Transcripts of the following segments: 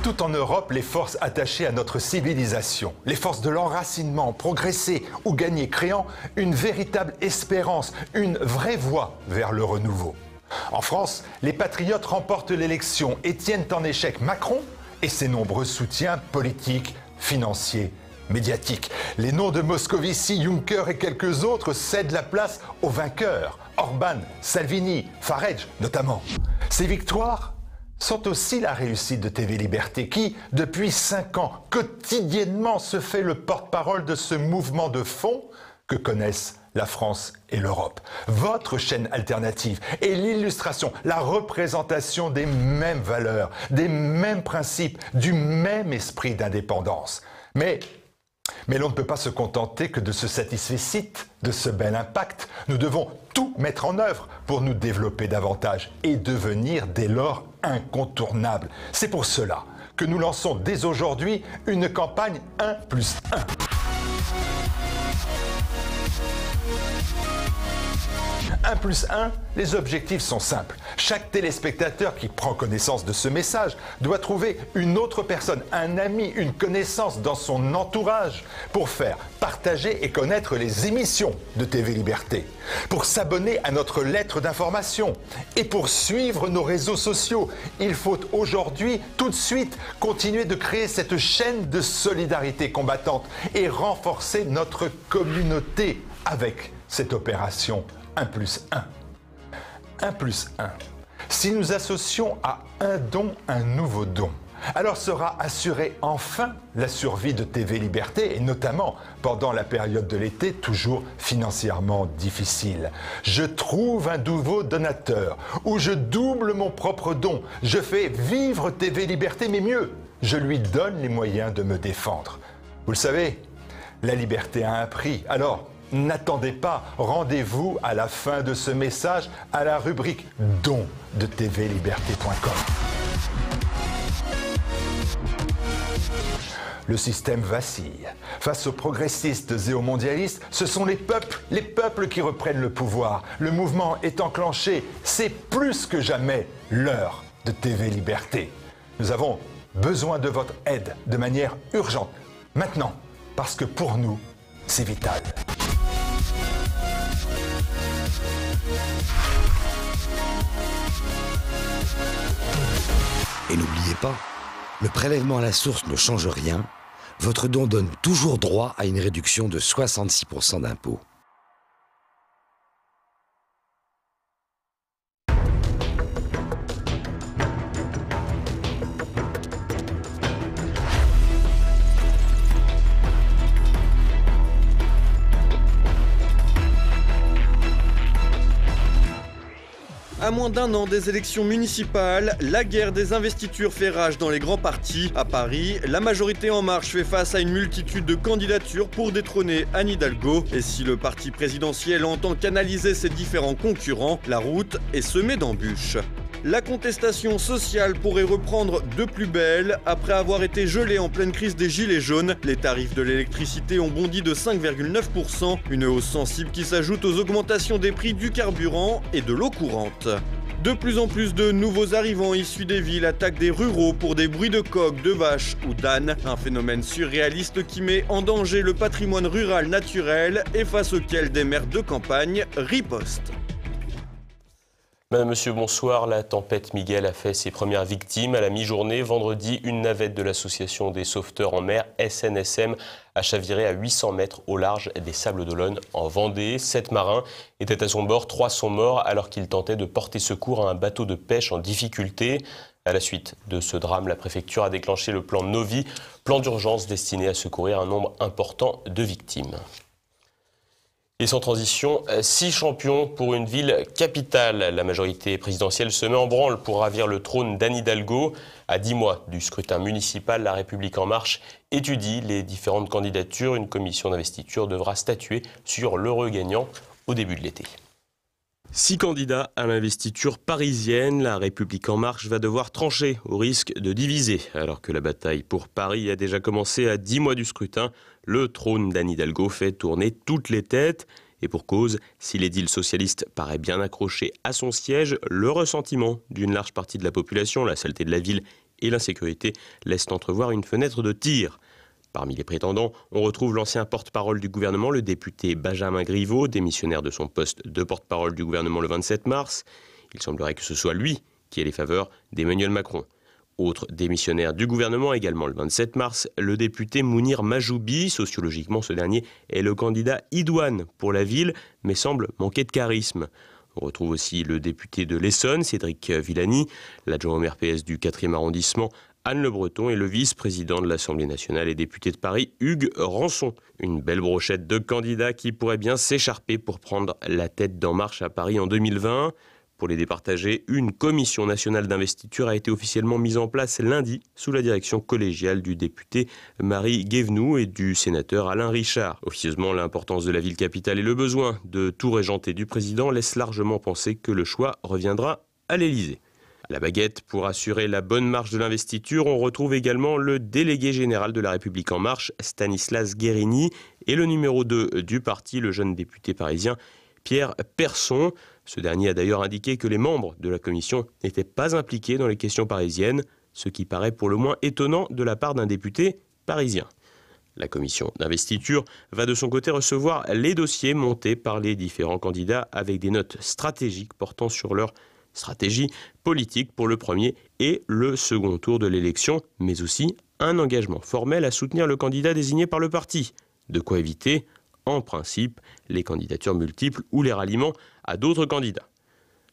Partout en Europe, les forces attachées à notre civilisation, les forces de l'enracinement, ont progressé ou gagné, créant une véritable espérance, une vraie voie vers le renouveau. En France, les patriotes remportent l'élection et tiennent en échec Macron et ses nombreux soutiens politiques, financiers, médiatiques. Les noms de Moscovici, Juncker et quelques autres cèdent la place aux vainqueurs. Orban, Salvini, Farage notamment. Ces victoires sont aussi la réussite de TV Liberté qui, depuis 5 ans, quotidiennement se fait le porte-parole de ce mouvement de fond que connaissent la France et l'Europe. Votre chaîne alternative est l'illustration, la représentation des mêmes valeurs, des mêmes principes, du même esprit d'indépendance. Mais l'on ne peut pas se contenter que de ce satisfecit, de ce bel impact. Nous devons tout mettre en œuvre pour nous développer davantage et devenir dès lors incontournables. C'est pour cela que nous lançons dès aujourd'hui une campagne 1+1. 1+1, les objectifs sont simples. Chaque téléspectateur qui prend connaissance de ce message doit trouver une autre personne, un ami, une connaissance dans son entourage pour faire partager et connaître les émissions de TV Liberté, pour s'abonner à notre lettre d'information et pour suivre nos réseaux sociaux. Il faut aujourd'hui, tout de suite, continuer de créer cette chaîne de solidarité combattante et renforcer notre communauté avec cette opération 1+1. 1+1. Si nous associons à un don un nouveau don, alors sera assurée enfin la survie de TV Liberté et notamment pendant la période de l'été toujours financièrement difficile. Je trouve un nouveau donateur ou je double mon propre don. Je fais vivre TV Liberté, mais mieux, je lui donne les moyens de me défendre. Vous le savez, la liberté a un prix. Alors, n'attendez pas, rendez-vous à la fin de ce message à la rubrique « Dons » de tvliberté.com. Le système vacille. Face aux progressistes et aux mondialistes, ce sont les peuples qui reprennent le pouvoir. Le mouvement est enclenché. C'est plus que jamais l'heure de TV Liberté. Nous avons besoin de votre aide de manière urgente. Maintenant, parce que pour nous, c'est vital. Et n'oubliez pas, le prélèvement à la source ne change rien. Votre don donne toujours droit à une réduction de 66% d'impôts. À moins d'1 an des élections municipales, la guerre des investitures fait rage dans les grands partis. À Paris, la majorité En Marche fait face à une multitude de candidatures pour détrôner Anne Hidalgo. Et si le parti présidentiel entend canaliser ses différents concurrents, la route est semée d'embûches. La contestation sociale pourrait reprendre de plus belle. Après avoir été gelée en pleine crise des Gilets jaunes, les tarifs de l'électricité ont bondi de 5,9%, une hausse sensible qui s'ajoute aux augmentations des prix du carburant et de l'eau courante. De plus en plus de nouveaux arrivants issus des villes attaquent des ruraux pour des bruits de coqs, de vaches ou d'ânes, un phénomène surréaliste qui met en danger le patrimoine rural naturel et face auquel des maires de campagne ripostent. Madame, Monsieur, bonsoir. La tempête Miguel a fait ses premières victimes. À la mi-journée, vendredi, une navette de l'association des sauveteurs en mer, SNSM, a chaviré à 800 mètres au large des Sables-d'Olonne en Vendée. 7 marins étaient à son bord, 3 sont morts alors qu'ils tentaient de porter secours à un bateau de pêche en difficulté. À la suite de ce drame, la préfecture a déclenché le plan Novi, plan d'urgence destiné à secourir un nombre important de victimes. Et sans transition, 6 champions pour une ville capitale. La majorité présidentielle se met en branle pour ravir le trône d'Anne Hidalgo. À 10 mois du scrutin municipal, La République En Marche étudie les différentes candidatures. Une commission d'investiture devra statuer sur l'heureux gagnant au début de l'été. 6 candidats à l'investiture parisienne. La République En Marche va devoir trancher au risque de diviser. Alors que la bataille pour Paris a déjà commencé à 10 mois du scrutin, le trône d'Anne Hidalgo fait tourner toutes les têtes. Et pour cause, si l'édile socialiste paraît bien accroché à son siège, le ressentiment d'une large partie de la population, la saleté de la ville et l'insécurité laissent entrevoir une fenêtre de tir. Parmi les prétendants, on retrouve l'ancien porte-parole du gouvernement, le député Benjamin Griveaux, démissionnaire de son poste de porte-parole du gouvernement le 27 mars. Il semblerait que ce soit lui qui ait les faveurs d'Emmanuel Macron. Autre démissionnaire du gouvernement, également le 27 mars, le député Mounir Majoubi. Sociologiquement, ce dernier est le candidat idoine pour la ville, mais semble manquer de charisme. On retrouve aussi le député de l'Essonne, Cédric Villani, l'adjoint au maire PS du 4e arrondissement, Anne Le Breton, et le vice-président de l'Assemblée nationale et député de Paris, Hugues Rançon. Une belle brochette de candidats qui pourraient bien s'écharper pour prendre la tête d'En Marche à Paris en 2020. Pour les départager, une commission nationale d'investiture a été officiellement mise en place lundi sous la direction collégiale du député Marie Guévenoux et du sénateur Alain Richard. Officieusement, l'importance de la ville capitale et le besoin de tout régenter du président laissent largement penser que le choix reviendra à l'Élysée. À la baguette, pour assurer la bonne marche de l'investiture, on retrouve également le délégué général de La République En Marche, Stanislas Guérini, et le numéro 2 du parti, le jeune député parisien Pierre Persson. Ce dernier a d'ailleurs indiqué que les membres de la commission n'étaient pas impliqués dans les questions parisiennes, ce qui paraît pour le moins étonnant de la part d'un député parisien. La commission d'investiture va de son côté recevoir les dossiers montés par les différents candidats avec des notes stratégiques portant sur leur stratégie politique pour le premier et le second tour de l'élection, mais aussi un engagement formel à soutenir le candidat désigné par le parti. De quoi éviter, en principe, les candidatures multiples ou les ralliements à d'autres candidats.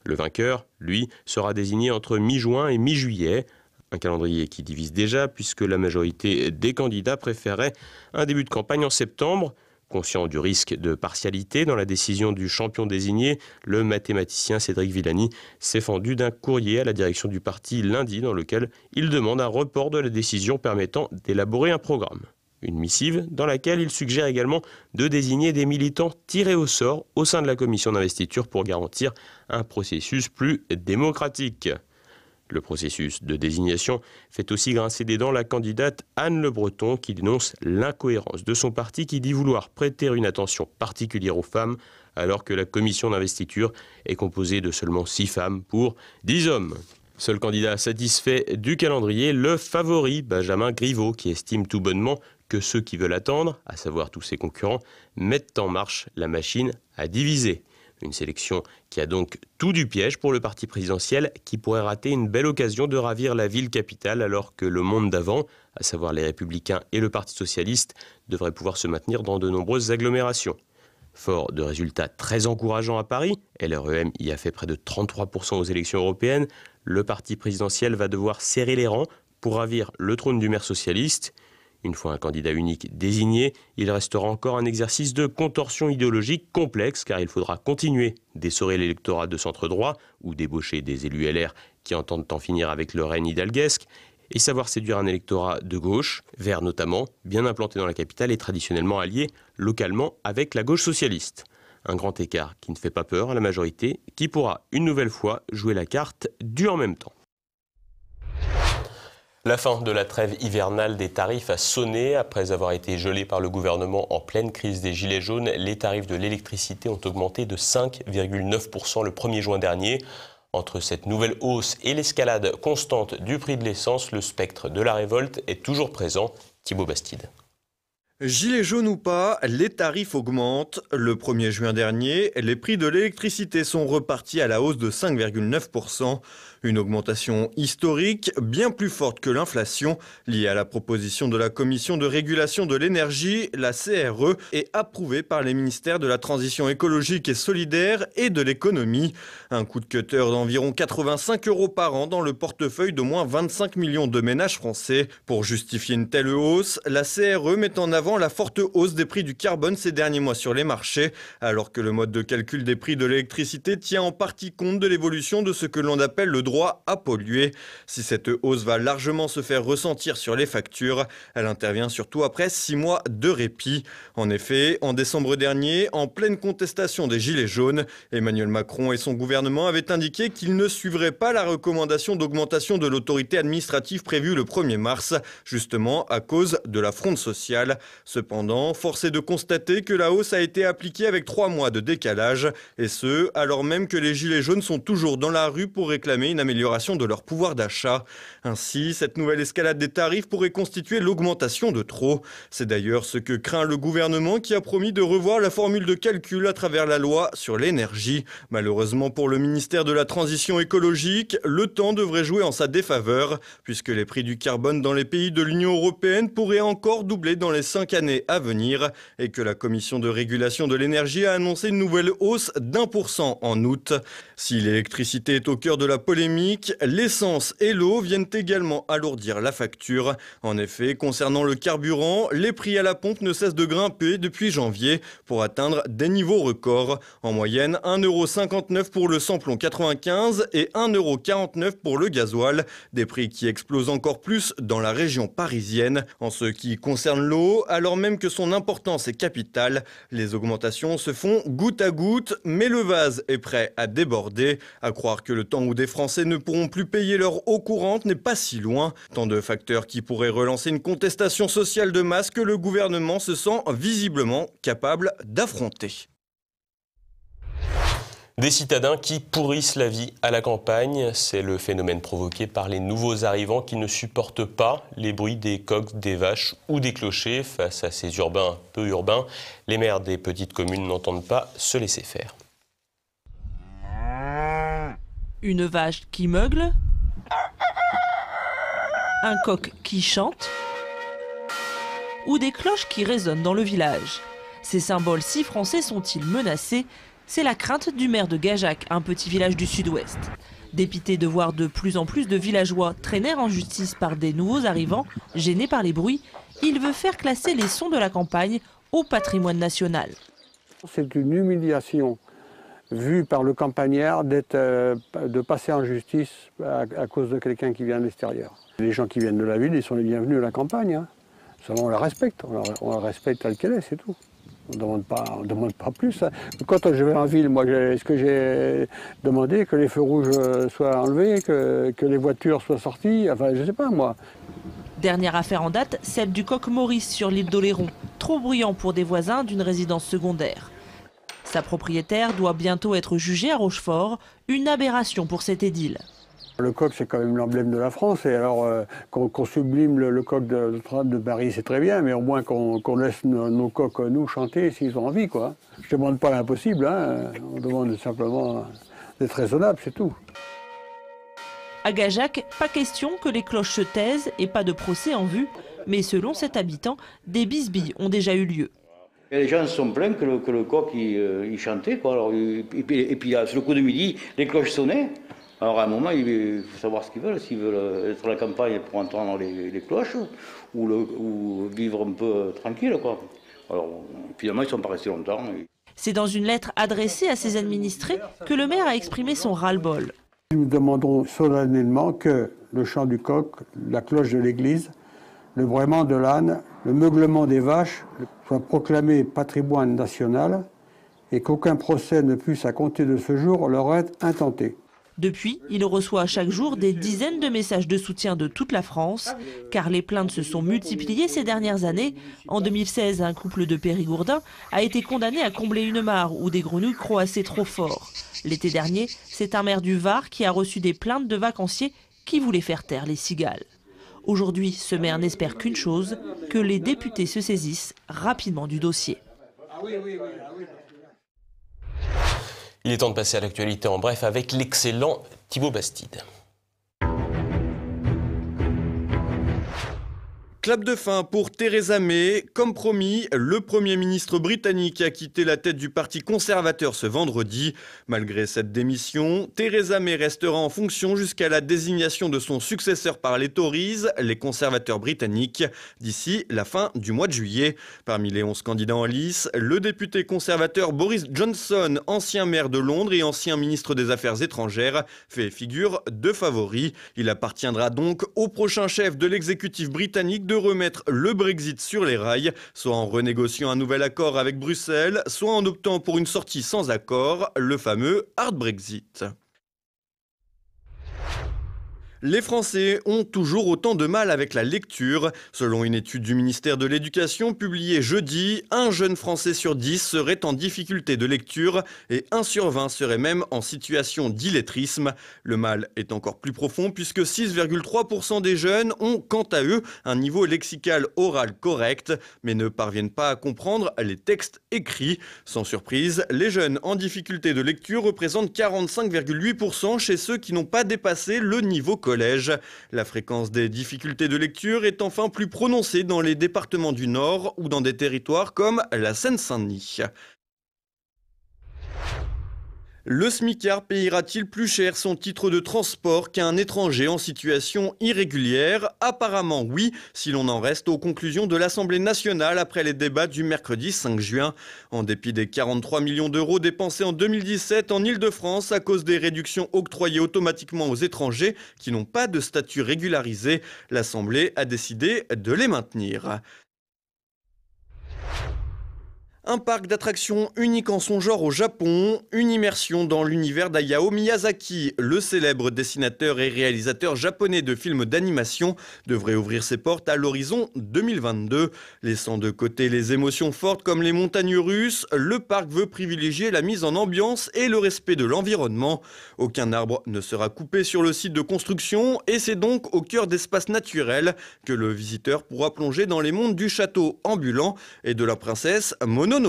Le vainqueur, lui, sera désigné entre mi-juin et mi-juillet, un calendrier qui divise déjà puisque la majorité des candidats préférait un début de campagne en septembre. Conscient du risque de partialité dans la décision du champion désigné, le mathématicien Cédric Villani s'est fendu d'un courrier à la direction du parti lundi dans lequel il demande un report de la décision permettant d'élaborer un programme. Une missive dans laquelle il suggère également de désigner des militants tirés au sort au sein de la commission d'investiture pour garantir un processus plus démocratique. Le processus de désignation fait aussi grincer des dents la candidate Anne Le Breton qui dénonce l'incohérence de son parti qui dit vouloir prêter une attention particulière aux femmes alors que la commission d'investiture est composée de seulement 6 femmes pour 10 hommes. Seul candidat satisfait du calendrier, le favori Benjamin Griveaux qui estime tout bonnement que ceux qui veulent attendre, à savoir tous ses concurrents, mettent en marche la machine à diviser. Une sélection qui a donc tout du piège pour le parti présidentiel qui pourrait rater une belle occasion de ravir la ville capitale alors que le monde d'avant, à savoir les Républicains et le Parti socialiste, devrait pouvoir se maintenir dans de nombreuses agglomérations. Fort de résultats très encourageants à Paris, LREM y a fait près de 33% aux élections européennes, le parti présidentiel va devoir serrer les rangs pour ravir le trône du maire socialiste. Une fois un candidat unique désigné, il restera encore un exercice de contorsion idéologique complexe car il faudra continuer d'essorer l'électorat de centre-droit ou débaucher des élus LR qui entendent en finir avec le règne hidalguesque et savoir séduire un électorat de gauche, vert notamment, bien implanté dans la capitale et traditionnellement allié localement avec la gauche socialiste. Un grand écart qui ne fait pas peur à la majorité, qui pourra une nouvelle fois jouer la carte du en même temps. La fin de la trêve hivernale des tarifs a sonné. Après avoir été gelé par le gouvernement en pleine crise des Gilets jaunes, les tarifs de l'électricité ont augmenté de 5,9% le 1er juin dernier. Entre cette nouvelle hausse et l'escalade constante du prix de l'essence, le spectre de la révolte est toujours présent. Thibaut Bastide. Gilets jaunes ou pas, les tarifs augmentent. Le 1er juin dernier, les prix de l'électricité sont repartis à la hausse de 5,9%. Une augmentation historique, bien plus forte que l'inflation, liée à la proposition de la Commission de régulation de l'énergie, la CRE, et approuvée par les ministères de la Transition écologique et solidaire et de l'économie. Un coup de cutter d'environ 85 € par an dans le portefeuille d'au moins 25 millions de ménages français. Pour justifier une telle hausse, la CRE met en avant la forte hausse des prix du carbone ces derniers mois sur les marchés, alors que le mode de calcul des prix de l'électricité tient en partie compte de l'évolution de ce que l'on appelle le droit à polluer. Si cette hausse va largement se faire ressentir sur les factures, elle intervient surtout après 6 mois de répit. En effet, en décembre dernier, en pleine contestation des Gilets jaunes, Emmanuel Macron et son gouvernement avaient indiqué qu'ils ne suivraient pas la recommandation d'augmentation de l'autorité administrative prévue le 1er mars, justement à cause de la fronde sociale. Cependant, force est de constater que la hausse a été appliquée avec 3 mois de décalage, et ce, alors même que les gilets jaunes sont toujours dans la rue pour réclamer une amélioration de leur pouvoir d'achat. Ainsi, cette nouvelle escalade des tarifs pourrait constituer l'augmentation de trop. C'est d'ailleurs ce que craint le gouvernement qui a promis de revoir la formule de calcul à travers la loi sur l'énergie. Malheureusement pour le ministère de la Transition écologique, le temps devrait jouer en sa défaveur, puisque les prix du carbone dans les pays de l'Union européenne pourraient encore doubler dans les 5 années à venir, et que la Commission de régulation de l'énergie a annoncé une nouvelle hausse d'1% en août. Si l'électricité est au cœur de la polémique, l'essence et l'eau viennent également alourdir la facture. En effet, concernant le carburant, les prix à la pompe ne cessent de grimper depuis janvier pour atteindre des niveaux records. En moyenne, 1,59 € pour le samplon 95 et 1,49 € pour le gasoil. Des prix qui explosent encore plus dans la région parisienne. En ce qui concerne l'eau, alors même que son importance est capitale, les augmentations se font goutte à goutte, mais le vase est prêt à déborder. À croire que le temps où des Français ne pourront plus payer leur eau courante n'est pas si loin. Tant de facteurs qui pourraient relancer une contestation sociale de masse que le gouvernement se sent visiblement capable d'affronter. Des citadins qui pourrissent la vie à la campagne, c'est le phénomène provoqué par les nouveaux arrivants qui ne supportent pas les bruits des coqs, des vaches ou des clochers. Face à ces urbains peu urbains, les maires des petites communes n'entendent pas se laisser faire. Une vache qui meugle, un coq qui chante ou des cloches qui résonnent dans le village. Ces symboles si français sont-ils menacés? C'est la crainte du maire de Gajac, un petit village du sud-ouest. Dépité de voir de plus en plus de villageois traîner en justice par des nouveaux arrivants, gênés par les bruits, il veut faire classer les sons de la campagne au patrimoine national. C'est une humiliation vue par le campagnard de passer en justice à cause de quelqu'un qui vient de l'extérieur. Les gens qui viennent de la ville, ils sont les bienvenus à la campagne. Hein. Seulement on la respecte, on la respecte telle qu'elle est, c'est tout. On ne demande pas plus. Hein. Quand je vais en ville, moi, est-ce que j'ai demandé que les feux rouges soient enlevés, que les voitures soient sorties? Enfin, je ne sais pas, moi. Dernière affaire en date, celle du coq Maurice sur l'île d'Oléron, trop bruyant pour des voisins d'une résidence secondaire. Sa propriétaire doit bientôt être jugée à Rochefort, une aberration pour cet édile. Le coq, c'est quand même l'emblème de la France, et alors qu'on sublime le coq de Paris, c'est très bien, mais au moins qu'on laisse nos coqs, nous, chanter s'ils ont envie, quoi. Je ne demande pas l'impossible, hein. On demande simplement d'être raisonnable, c'est tout. À Gajac, pas question que les cloches se taisent et pas de procès en vue, mais selon cet habitant, des bisbilles ont déjà eu lieu. Et les gens se sont plaints que le coq il chantait, quoi. Alors, et puis sur le coup de midi, les cloches sonnaient. Alors à un moment, il faut savoir ce qu'ils veulent, s'ils veulent être à la campagne pour entendre les cloches ou vivre un peu tranquille, quoi. Alors finalement, ils ne sont pas restés longtemps. C'est dans une lettre adressée à ses administrés que le maire a exprimé son ras-le-bol. Nous demandons solennellement que le chant du coq, la cloche de l'église, le braiement de l'âne, le meuglement des vaches soient proclamés patrimoine national et qu'aucun procès ne puisse à compter de ce jour leur être intenté. Depuis, il reçoit chaque jour des dizaines de messages de soutien de toute la France, car les plaintes se sont multipliées ces dernières années. En 2016, un couple de Périgourdins a été condamné à combler une mare où des grenouilles croassaient trop fort. L'été dernier, c'est un maire du Var qui a reçu des plaintes de vacanciers qui voulaient faire taire les cigales. Aujourd'hui, ce maire n'espère qu'une chose, que les députés se saisissent rapidement du dossier. Il est temps de passer à l'actualité en bref avec l'excellent Thibaut Bastide. Clap de fin pour Theresa May. Comme promis, le Premier ministre britannique a quitté la tête du Parti conservateur ce vendredi. Malgré cette démission, Theresa May restera en fonction jusqu'à la désignation de son successeur par les Tories, les conservateurs britanniques, d'ici la fin du mois de juillet. Parmi les 11 candidats en lice, le député conservateur Boris Johnson, ancien maire de Londres et ancien ministre des Affaires étrangères, fait figure de favori. Il appartiendra donc au prochain chef de l'exécutif britannique de remettre le Brexit sur les rails, soit en renégociant un nouvel accord avec Bruxelles, soit en optant pour une sortie sans accord, le fameux hard Brexit. Les Français ont toujours autant de mal avec la lecture. Selon une étude du ministère de l'Éducation publiée jeudi, un jeune Français sur 10 serait en difficulté de lecture et 1 sur 20 serait même en situation d'illettrisme. Le mal est encore plus profond puisque 6,3% des jeunes ont quant à eux un niveau lexical oral correct, mais ne parviennent pas à comprendre les textes écrits. Sans surprise, les jeunes en difficulté de lecture représentent 45,8% chez ceux qui n'ont pas dépassé le niveau collège. La fréquence des difficultés de lecture est enfin plus prononcée dans les départements du Nord ou dans des territoires comme la Seine-Saint-Denis. Le smicard payera-t-il plus cher son titre de transport qu'un étranger en situation irrégulière? Apparemment oui, si l'on en reste aux conclusions de l'Assemblée nationale après les débats du mercredi 5 juin. En dépit des 43 millions d'euros dépensés en 2017 en Île-de-France à cause des réductions octroyées automatiquement aux étrangers qui n'ont pas de statut régularisé, l'Assemblée a décidé de les maintenir. Un parc d'attractions unique en son genre au Japon, une immersion dans l'univers d'Hayao Miyazaki, le célèbre dessinateur et réalisateur japonais de films d'animation, devrait ouvrir ses portes à l'horizon 2022. Laissant de côté les émotions fortes comme les montagnes russes, le parc veut privilégier la mise en ambiance et le respect de l'environnement. Aucun arbre ne sera coupé sur le site de construction et c'est donc au cœur d'espaces naturels que le visiteur pourra plonger dans les mondes du château ambulant et de la princesse Mononoke.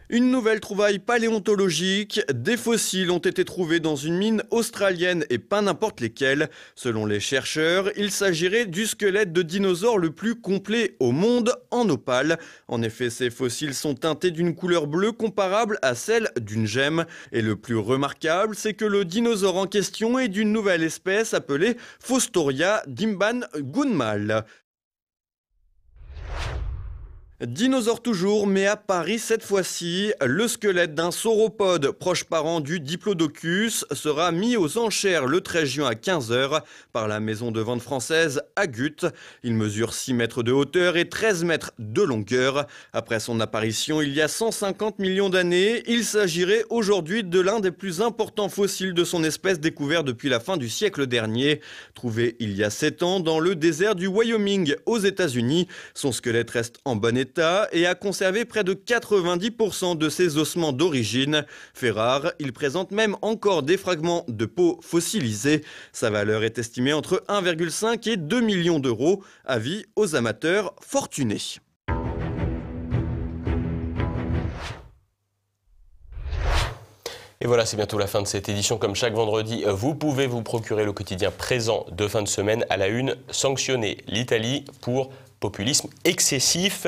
Une nouvelle trouvaille paléontologique, des fossiles ont été trouvés dans une mine australienne et pas n'importe lesquels. Selon les chercheurs, il s'agirait du squelette de dinosaure le plus complet au monde en opale. En effet, ces fossiles sont teintés d'une couleur bleue comparable à celle d'une gemme. Et le plus remarquable, c'est que le dinosaure en question est d'une nouvelle espèce appelée Fostoria dimbangunmal. Dinosaure toujours, mais à Paris cette fois-ci, le squelette d'un sauropode proche parent du Diplodocus sera mis aux enchères le 13 juin à 15h par la maison de vente française Agut. Il mesure 6 mètres de hauteur et 13 mètres de longueur. Après son apparition il y a 150 millions d'années, il s'agirait aujourd'hui de l'un des plus importants fossiles de son espèce découvert depuis la fin du siècle dernier. Trouvé il y a 7 ans dans le désert du Wyoming aux États-Unis, son squelette reste en bon état et a conservé près de 90% de ses ossements d'origine. Fait rare, il présente même encore des fragments de peau fossilisés. Sa valeur est estimée entre 1,5 et 2 millions d'euros. Avis aux amateurs fortunés. Et voilà, c'est bientôt la fin de cette édition. Comme chaque vendredi, vous pouvez vous procurer le quotidien présent de fin de semaine à la une. Sanctionner l'Italie pour populisme excessif.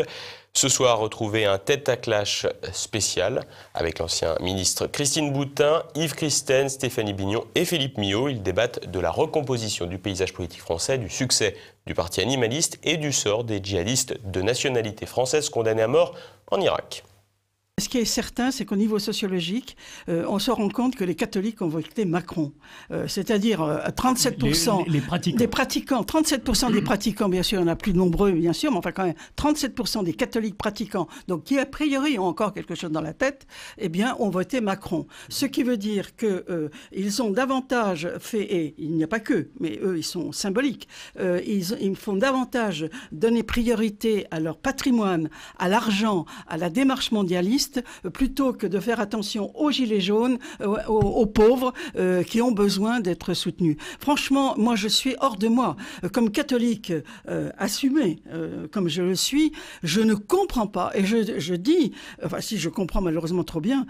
Ce soir, retrouvez un tête-à-clash spécial avec l'ancien ministre Christine Boutin, Yves Christen, Stéphanie Bignon et Philippe Millot. Ils débattent de la recomposition du paysage politique français, du succès du parti animaliste et du sort des djihadistes de nationalité française condamnés à mort en Irak. Ce qui est certain, c'est qu'au niveau sociologique, on se rend compte que les catholiques ont voté Macron. C'est-à-dire 37% des pratiquants, 37% des pratiquants, bien sûr, il y en a plus nombreux, bien sûr, mais enfin quand même, 37% des catholiques pratiquants, donc qui a priori ont encore quelque chose dans la tête, eh bien, ont voté Macron. Ce qui veut dire qu'ils ont davantage fait, et il n'y a pas que, mais eux, ils sont symboliques, ils font davantage donner priorité à leur patrimoine, à l'argent, à la démarche mondialiste, plutôt que de faire attention aux gilets jaunes, aux pauvres qui ont besoin d'être soutenus. Franchement, moi je suis hors de moi. Comme catholique assumé, comme je le suis, je ne comprends pas. Et je dis, enfin si je comprends malheureusement trop bien.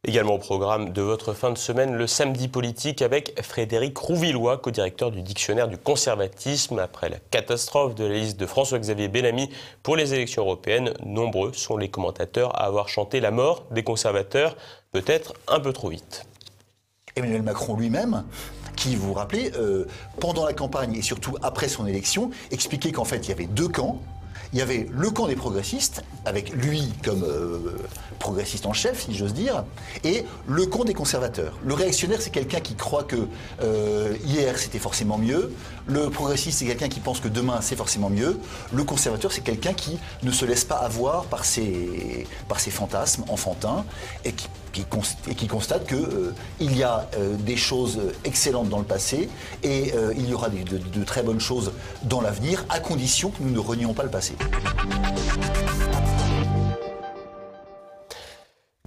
Également au programme de votre fin de semaine, le samedi politique avec Frédéric Rouvillois, co-directeur du dictionnaire du conservatisme. Après la catastrophe de la liste de François-Xavier Bellamy pour les élections européennes, nombreux sont les commentateurs à avoir chanté la mort des conservateurs, peut-être un peu trop vite. Emmanuel Macron lui-même, qui, vous vous rappelez, pendant la campagne et surtout après son élection, expliquait qu'en fait il y avait 2 camps. Il y avait le camp des progressistes, avec lui comme progressiste en chef, si j'ose dire, et le camp des conservateurs. Le réactionnaire, c'est quelqu'un qui croit que hier, c'était forcément mieux. Le progressiste, c'est quelqu'un qui pense que demain, c'est forcément mieux. Le conservateur, c'est quelqu'un qui ne se laisse pas avoir par ses fantasmes enfantins et qui constate qu'il y a des choses excellentes dans le passé et il y aura de très bonnes choses dans l'avenir, à condition que nous ne renions pas le passé.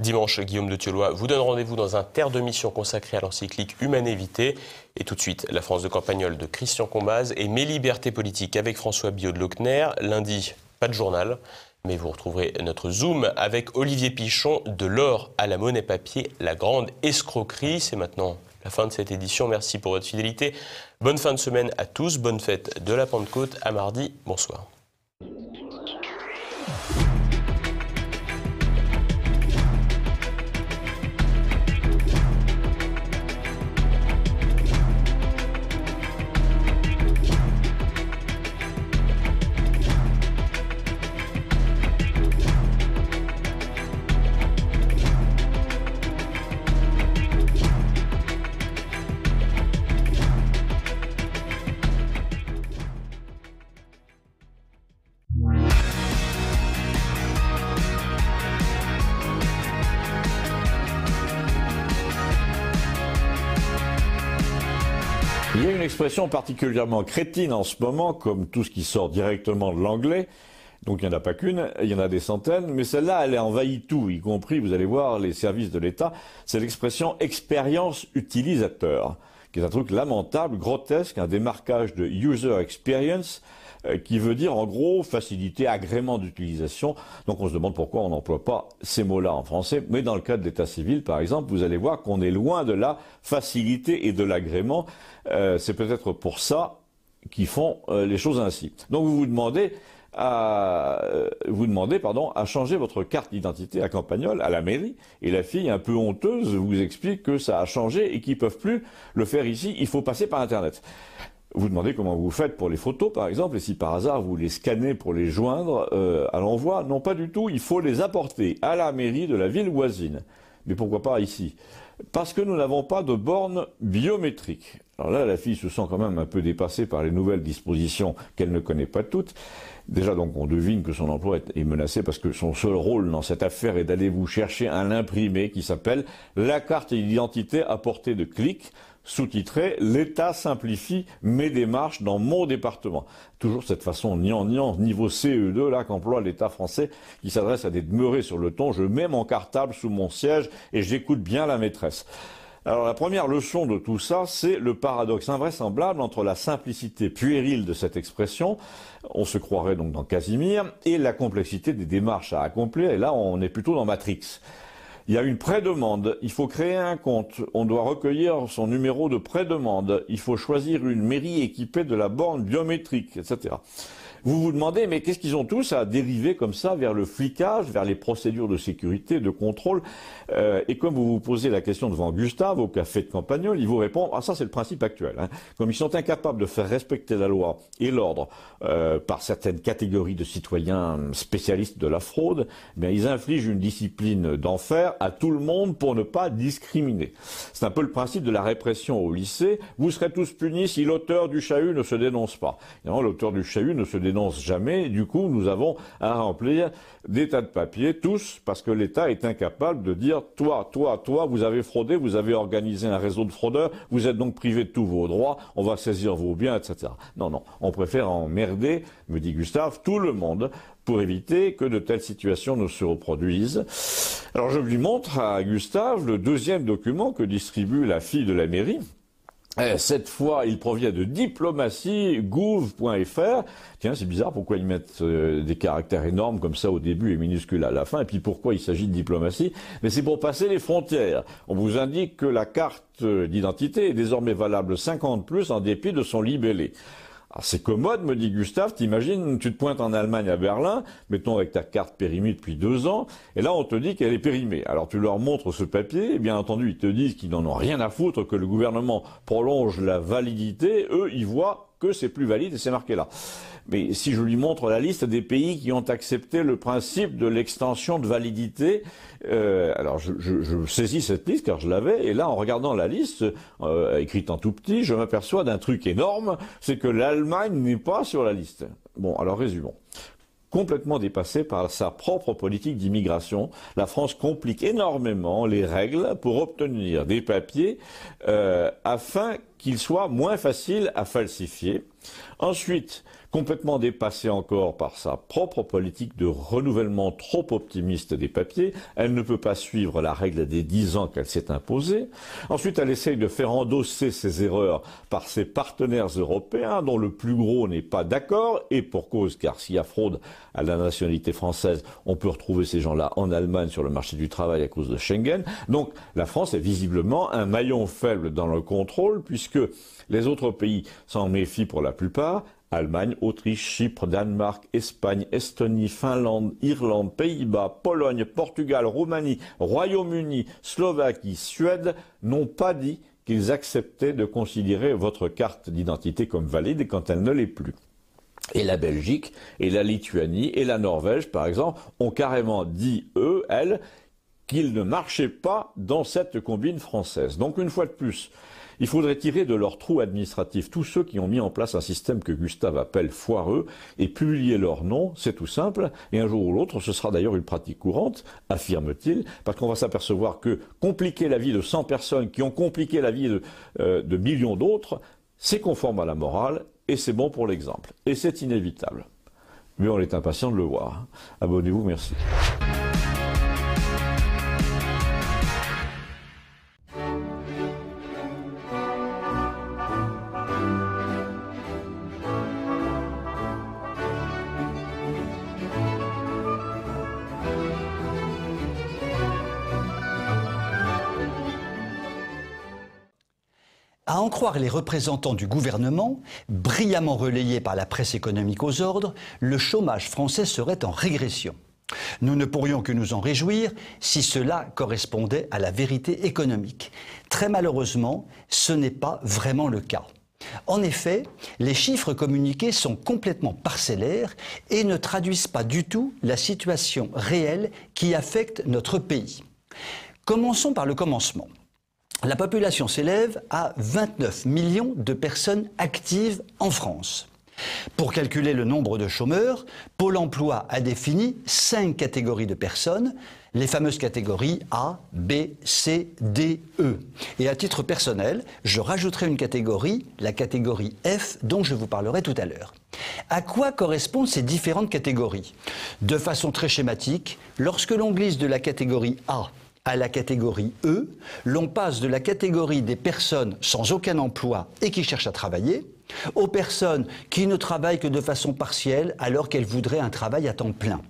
Dimanche, Guillaume de Thieulois vous donne rendez-vous dans un terre de mission consacré à l'encyclique Humanité Vitae. Et tout de suite, la France de Campagnol de Christian Combaz et Mes libertés politiques avec François Billot de Lochner. Lundi, pas de journal, mais vous retrouverez notre Zoom avec Olivier Pichon, de l'or à la monnaie papier, la grande escroquerie. C'est maintenant la fin de cette édition. Merci pour votre fidélité. Bonne fin de semaine à tous. Bonne fête de la Pentecôte. À mardi. Bonsoir. Il y a une expression particulièrement crétine en ce moment, comme tout ce qui sort directement de l'anglais. Donc il n'y en a pas qu'une, il y en a des centaines, mais celle-là, elle envahit tout, y compris, vous allez voir, les services de l'État. C'est l'expression « expérience utilisateur », qui est un truc lamentable, grotesque, un démarquage de « user experience », qui veut dire en gros facilité, agrément d'utilisation. Donc on se demande pourquoi on n'emploie pas ces mots-là en français. Mais dans le cas de l'état civil, par exemple, vous allez voir qu'on est loin de la facilité et de l'agrément. C'est peut-être pour ça qu'ils font les choses ainsi. Donc vous demandez à changer votre carte d'identité à Campagnol, à la mairie, et la fille un peu honteuse vous explique que ça a changé et qu'ils ne peuvent plus le faire ici, il faut passer par Internet. Vous demandez comment vous faites pour les photos, par exemple, et si par hasard vous les scannez pour les joindre à l'envoi. Non, pas du tout, il faut les apporter à la mairie de la ville voisine. Mais pourquoi pas ici? Parce que nous n'avons pas de borne biométrique. Alors là, la fille se sent quand même un peu dépassée par les nouvelles dispositions qu'elle ne connaît pas toutes. Déjà, donc, on devine que son emploi est menacé parce que son seul rôle dans cette affaire est d'aller vous chercher un imprimé qui s'appelle « La carte d'identité à portée de clic », sous-titré « L'État simplifie mes démarches dans mon département ». Toujours cette façon gnangnan, niveau CE2, là, qu'emploie l'État français, qui s'adresse à des demeurés sur le ton « Je mets mon cartable sous mon siège et j'écoute bien la maîtresse ». Alors la première leçon de tout ça, c'est le paradoxe invraisemblable entre la simplicité puérile de cette expression, on se croirait donc dans Casimir, et la complexité des démarches à accomplir, et là on est plutôt dans Matrix. Il y a une pré-demande, il faut créer un compte, on doit recueillir son numéro de pré-demande, il faut choisir une mairie équipée de la borne biométrique, etc. Vous vous demandez, mais qu'est-ce qu'ils ont tous à dériver comme ça vers le flicage, vers les procédures de sécurité, de contrôle et comme vous vous posez la question devant Gustave, au café de Campagnol, il vous répond, ah ça c'est le principe actuel. Hein. Comme ils sont incapables de faire respecter la loi et l'ordre par certaines catégories de citoyens spécialistes de la fraude, eh bien, ils infligent une discipline d'enfer à tout le monde pour ne pas discriminer. C'est un peu le principe de la répression au lycée. Vous serez tous punis si l'auteur du chahut ne se dénonce pas. L'auteur du chahut ne se dénonce jamais. Du coup, nous avons à remplir des tas de papiers, tous, parce que l'État est incapable de dire « toi, vous avez fraudé, vous avez organisé un réseau de fraudeurs, vous êtes donc privé de tous vos droits, on va saisir vos biens, etc. » Non, on préfère emmerder, me dit Gustave, tout le monde pour éviter que de telles situations ne se reproduisent. Alors je lui montre à Gustave le deuxième document que distribue la fille de la mairie. Cette fois, il provient de diplomatie.gouv.fr. Tiens, c'est bizarre, pourquoi ils mettent des caractères énormes comme ça au début et minuscules à la fin, et puis pourquoi il s'agit de diplomatie? Mais c'est pour passer les frontières. On vous indique que la carte d'identité est désormais valable 5 ans de plus en dépit de son libellé. Alors c'est commode, me dit Gustave, t'imagines, tu te pointes en Allemagne à Berlin, mettons avec ta carte périmée depuis 2 ans, et là on te dit qu'elle est périmée. Alors tu leur montres ce papier, et bien entendu ils te disent qu'ils n'en ont rien à foutre, que le gouvernement prolonge la validité, eux ils voient que c'est plus valide et c'est marqué là. Mais si je lui montre la liste des pays qui ont accepté le principe de l'extension de validité, alors je saisis cette liste car je l'avais, et là en regardant la liste, écrite en tout petit, je m'aperçois d'un truc énorme, c'est que l'Allemagne n'est pas sur la liste. Bon, alors résumons. complètement dépassée par sa propre politique d'immigration. La France complique énormément les règles pour obtenir des papiers afin qu'ils soient moins faciles à falsifier. Ensuite, complètement dépassée encore par sa propre politique de renouvellement trop optimiste des papiers, elle ne peut pas suivre la règle des 10 ans qu'elle s'est imposée. Ensuite, elle essaye de faire endosser ses erreurs par ses partenaires européens, dont le plus gros n'est pas d'accord, et pour cause, car s'il y a fraude à la nationalité française, on peut retrouver ces gens-là en Allemagne sur le marché du travail à cause de Schengen. Donc, la France est visiblement un maillon faible dans le contrôle, puisque les autres pays s'en méfient pour la plupart. Allemagne, Autriche, Chypre, Danemark, Espagne, Estonie, Finlande, Irlande, Pays-Bas, Pologne, Portugal, Roumanie, Royaume-Uni, Slovaquie, Suède n'ont pas dit qu'ils acceptaient de considérer votre carte d'identité comme valide quand elle ne l'est plus. Et la Belgique, et la Lituanie, et la Norvège, par exemple, ont carrément dit, eux, elles, qu'ils ne marchaient pas dans cette combine française. Donc, une fois de plus, il faudrait tirer de leur trou administratif tous ceux qui ont mis en place un système que Gustave appelle foireux et publier leur nom, c'est tout simple, et un jour ou l'autre, ce sera d'ailleurs une pratique courante, affirme-t-il, parce qu'on va s'apercevoir que compliquer la vie de 100 personnes qui ont compliqué la vie de millions d'autres, c'est conforme à la morale et c'est bon pour l'exemple. Et c'est inévitable. Mais on est impatient de le voir. Abonnez-vous, merci. À en croire les représentants du gouvernement, brillamment relayés par la presse économique aux ordres, le chômage français serait en régression. Nous ne pourrions que nous en réjouir si cela correspondait à la vérité économique. Très malheureusement, ce n'est pas vraiment le cas. En effet, les chiffres communiqués sont complètement parcellaires et ne traduisent pas du tout la situation réelle qui affecte notre pays. Commençons par le commencement. La population s'élève à 29 millions de personnes actives en France. Pour calculer le nombre de chômeurs, Pôle emploi a défini 5 catégories de personnes, les fameuses catégories A, B, C, D, E. Et à titre personnel, je rajouterai une catégorie, la catégorie F, dont je vous parlerai tout à l'heure. À quoi correspondent ces différentes catégories? De façon très schématique, lorsque l'on glisse de la catégorie A à la catégorie E, l'on passe de la catégorie des personnes sans aucun emploi et qui cherchent à travailler, aux personnes qui ne travaillent que de façon partielle alors qu'elles voudraient un travail à temps plein.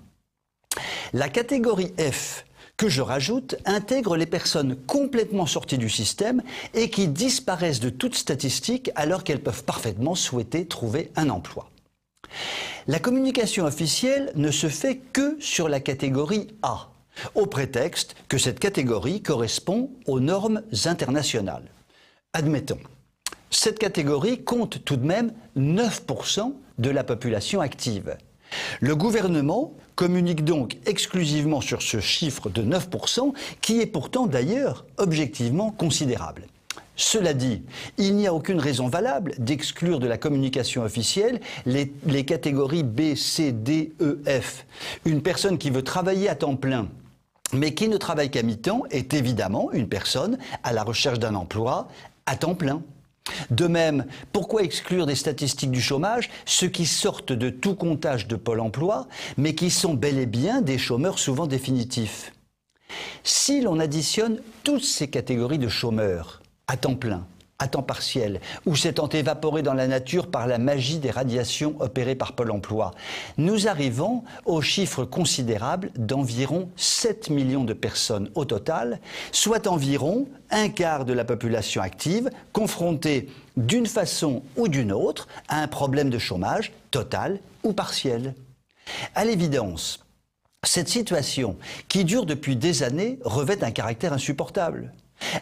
La catégorie F, que je rajoute, intègre les personnes complètement sorties du système et qui disparaissent de toute statistique alors qu'elles peuvent parfaitement souhaiter trouver un emploi. La communication officielle ne se fait que sur la catégorie A, au prétexte que cette catégorie correspond aux normes internationales. Admettons, cette catégorie compte tout de même 9% de la population active. Le gouvernement communique donc exclusivement sur ce chiffre de 9%, qui est pourtant d'ailleurs objectivement considérable. Cela dit, il n'y a aucune raison valable d'exclure de la communication officielle les catégories B, C, D, E, F. Une personne qui veut travailler à temps plein mais qui ne travaille qu'à mi-temps est évidemment une personne à la recherche d'un emploi à temps plein. De même, pourquoi exclure des statistiques du chômage ceux qui sortent de tout comptage de Pôle emploi, mais qui sont bel et bien des chômeurs souvent définitifs? Si l'on additionne toutes ces catégories de chômeurs à temps plein, à temps partiel, ou s'étant évaporés dans la nature par la magie des radiations opérées par Pôle emploi, nous arrivons au chiffre considérable d'environ 7 millions de personnes au total, soit environ un quart de la population active, confrontée d'une façon ou d'une autre à un problème de chômage total ou partiel. À l'évidence, cette situation, qui dure depuis des années, revêt un caractère insupportable.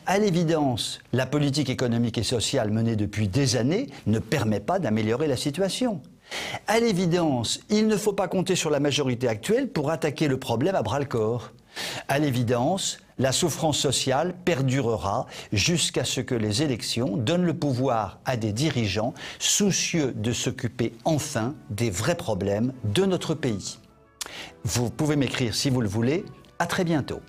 À l'évidence, la politique économique et sociale menée depuis des années ne permet pas d'améliorer la situation. À l'évidence, il ne faut pas compter sur la majorité actuelle pour attaquer le problème à bras-le-corps. À l'évidence, la souffrance sociale perdurera jusqu'à ce que les élections donnent le pouvoir à des dirigeants soucieux de s'occuper enfin des vrais problèmes de notre pays. Vous pouvez m'écrire si vous le voulez. À très bientôt.